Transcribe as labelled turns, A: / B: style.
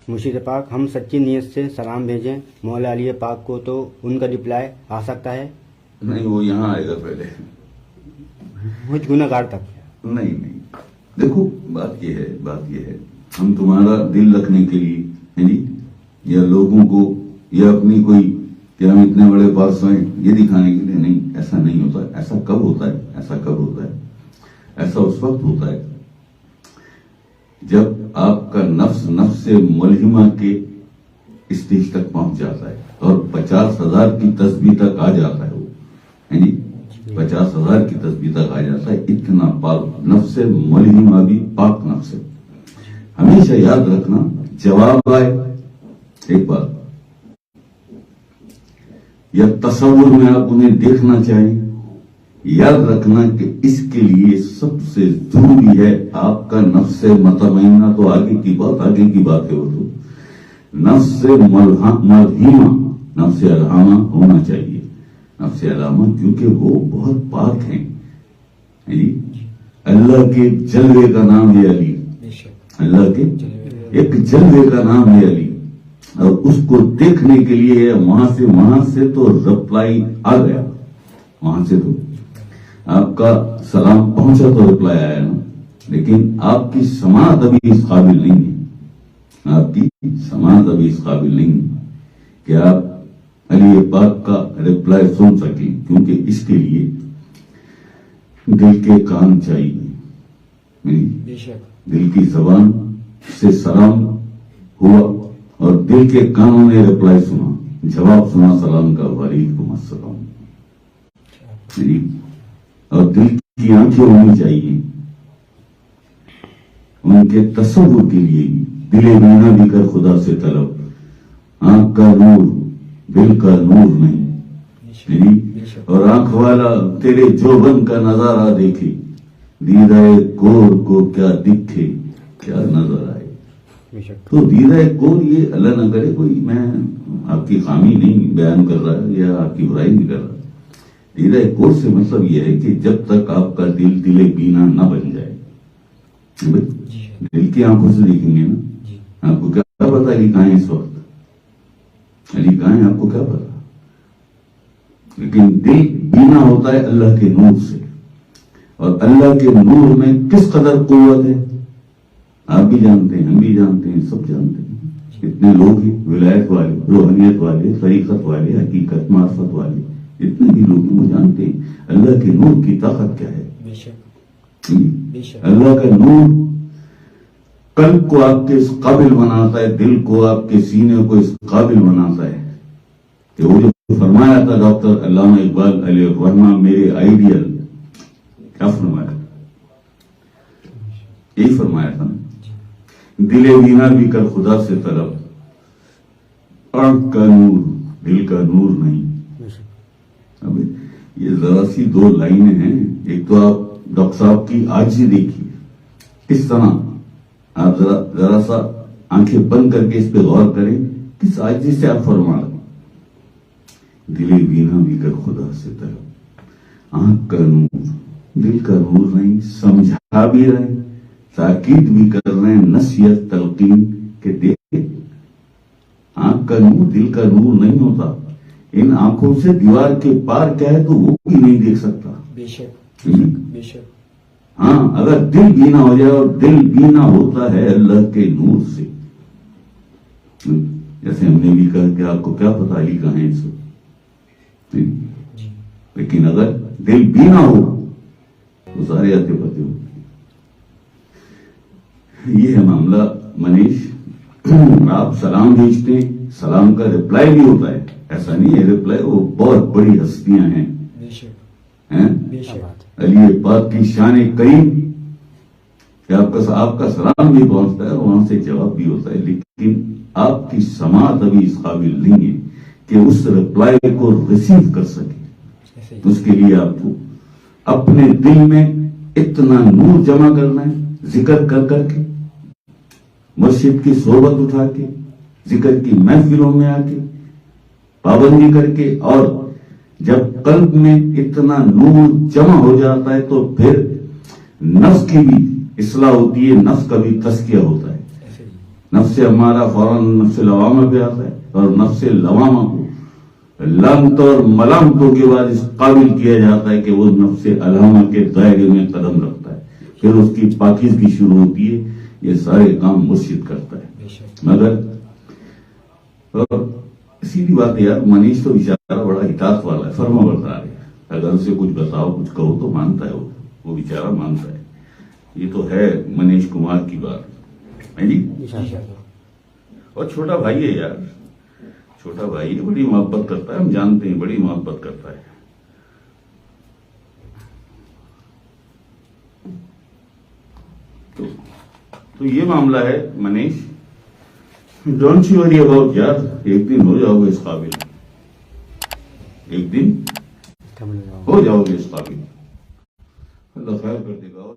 A: مرشد پاک ہم سچی نیت سے سلام بھیجیں مولا علی پاک کو تو ان کا رپلائی آ سکتا ہے؟
B: نہیں، وہ یہاں آئے گا پہلے،
A: مجھ گناہ گار تک.
B: نہیں دیکھو بات یہ ہے ہم تمہارا دل رکھنے کے لیے ہے جی، یا لوگوں کو یا اپنی کوئی کہ ہم اتنے بڑے پاس ہیں یہ دکھانے کے لیے نہیں، ایسا نہیں ہوتا. ایسا کب ہوتا ہے؟ ایسا اس وقت ہوتا ہے جب آپ کا نفس سے ملہمہ کے اسٹیج تک پہنچ جاتا ہے اور 50,000 کی تسبیح تک آ جاتا ہے. وہ ہے جی 50,000 کی تسبیح تک آ جاتا ہے. اتنا پاک نفس ملہمہ بھی پاک نفس ہے. ہمیشہ یاد رکھنا جواب آئے ایک بات یا تصور میں آپ انہیں دیکھنا چاہیں، یاد رکھنا کہ اس کے لیے سب سے ضروری ہے آپ کا نفس مطمئنہ. تو آگے کی بات ہے، وہ تو نفس ملہمہ، نفس الہامہ ہونا چاہیے. نفس الہامہ کیونکہ وہ بہت پاک ہیں. اللہ کے جلوے کا نام ہے علی، اللہ کے ایک جلوے کا نام ہے علی، اور اس کو دیکھنے کے لیے وہاں سے تو رپلائی آ گیا. وہاں سے تو آپ کا سلام پہنچا تو رپلائی آیا نا، لیکن آپ کی سماعت ابھی اس قابل نہیں ہے. آپ کی سماعت ابھی اس قابل نہیں ہے کہ آپ علی پاک کا رپلائی سن سکیں، کیونکہ اس کے لیے دل کے کان چاہیے. دل کی زبان سے سلام ہوا اور دل کے کانوں نے رپلائی سنا، جواب سنا سلام کا، وعلیکم السلام. اور دل کی آنکھیں ہونی چاہیے ان کے تصور کے لیے بھی. دل بینا بھی کر خدا سے طلب، آنکھ کا نور دل کا نور نہیں. اور آنکھ والا تیرے جوبن کا نظارہ دیکھے، دیدہ کور کو کیا دکھے کیا نظر آئے. تو دیدہ کور یہ اللہ نہ کرے کوئی، میں آپ کی خامی نہیں بیان کر رہا یا آپ کی برائی نہیں کر رہا. دیدہ کور سے مطلب یہ ہے کہ جب تک آپ کا دل بینا نہ بن جائے. دل کی آنکھوں سے دیکھیں گے نا، آپ کو کیا پتا علی کہاں ہے اس وقت، علی کہاں ہے آپ کو کیا پتا. لیکن دل بینا ہوتا ہے اللہ کے نور سے، اور اللہ کے نور میں کس قدر قوت ہے آپ بھی جانتے ہیں، ہم بھی جانتے ہیں، سب جانتے ہیں. اتنے لوگ ہیں ولایت والے، روحانیت والے، طریقت والے، حقیقت معرفت والے، اتنے بھی لوگ ہیں وہ جانتے ہیں اللہ کے نور کی طاقت کیا ہے. اللہ کا نور قلب کو آپ کے اس قابل بناتا ہے، دل کو آپ کے سینے کو اس قابل بناتا ہے کہ وہ جو فرمایا تھا ڈاکٹر علامہ اقبال علیہ الرحمہ میرے آئیڈیل، کیا فرمایا تھا؟ یہی فرمایا تھا نا، دل بینا بھی کر خدا سے طلب، آنکھ کا نور دل کا نور نہیں. اب یہ ذرا سی 2 لائنیں ہیں. ایک تو آپ ڈاکٹر صاحب کی عاجزی دیکھیے کس طرح، آپ ذرا سا آنکھیں بند کر کے اس پہ غور کریں کس عاجزی سے آپ فرما رہے. دل بینا بھی کر خدا سے طلب، آنکھ کا نور دل کا نور نہیں. سمجھا بھی رہے ہیں، تاکید بھی کر رہے ہیں، نصیحت تلقین کے دیکھ. آنکھ کا نور دل کا نور نہیں ہوتا. ان آنکھوں سے دیوار کے پار کیا ہے تو وہ بھی نہیں دیکھ سکتا. بے شک. ہاں اگر دل بینا ہو جائے، اور دل بینا ہوتا ہے اللہ کے نور سے. جیسے ہم نے بھی کہا کہ آپ کو کیا پتا علی کہاں ہے اس وقت، لیکن اگر دل بینا ہو تو سارے آتے پتے ہو. یہ ہے معاملہ منیش. آپ سلام بھیجتے ہیں، سلام کا رپلائی بھی ہوتا ہے. ایسا نہیں ہے رپلائی، وہ بہت بڑی ہستیاں ہیں. علی پاک کی شان کریم کہ آپ کا سلام بھی پہنچتا ہے، وہاں سے جواب بھی ہوتا ہے. لیکن آپ کی سماعت ابھی اس قابل نہیں ہے کہ اس رپلائی کو ریسیو کر سکے. اس کے لیے آپ کو اپنے دل میں اتنا نور جمع کرنا ہے، ذکر کر کے، مسجد کی صحبت اٹھا کے، ذکر کی محفلوں میں آ کے، پابندی کر کے. اور جب قلب میں اتنا نور جمع ہو جاتا ہے تو پھر نفس کی بھی اصلاح ہوتی ہے، نفس کا بھی تزکیہ ہوتا ہے. نفس ہمارا فوراً نفس لوامہ پہ آتا ہے، اور نفس لوامہ کو لامت اور ملامتوں کے بعد اس قابل کیا جاتا ہے کہ وہ نفس علامہ کے دائرے میں قدم رکھتا ہے، پھر اس کی پاکیزگی شروع ہوتی ہے، یہ سارے کام مرشد کرتا ہے۔ مگر سیدھی بات ہے یار، منیش تو بیچارہ بڑا اطاعت والا ہے، فرما بردار ہے، اگر اسے کچھ بتاؤ کچھ کہو تو مانتا ہے، وہ بیچارہ مانتا ہے۔ یہ تو ہے منیش کمار کی بات ہے جی۔ اور چھوٹا بھائی ہے یار، چھوٹا بھائی ہے، بڑی محبت کرتا ہے، ہم جانتے ہیں بڑی محبت کرتا ہے۔ تو یہ معاملہ ہے Manish, don't you worry about یار، ایک دن ہو جاؤ گے اس قابل، ایک دن ہو جاؤ گے اس قابل، اللہ خیر کر دے گا۔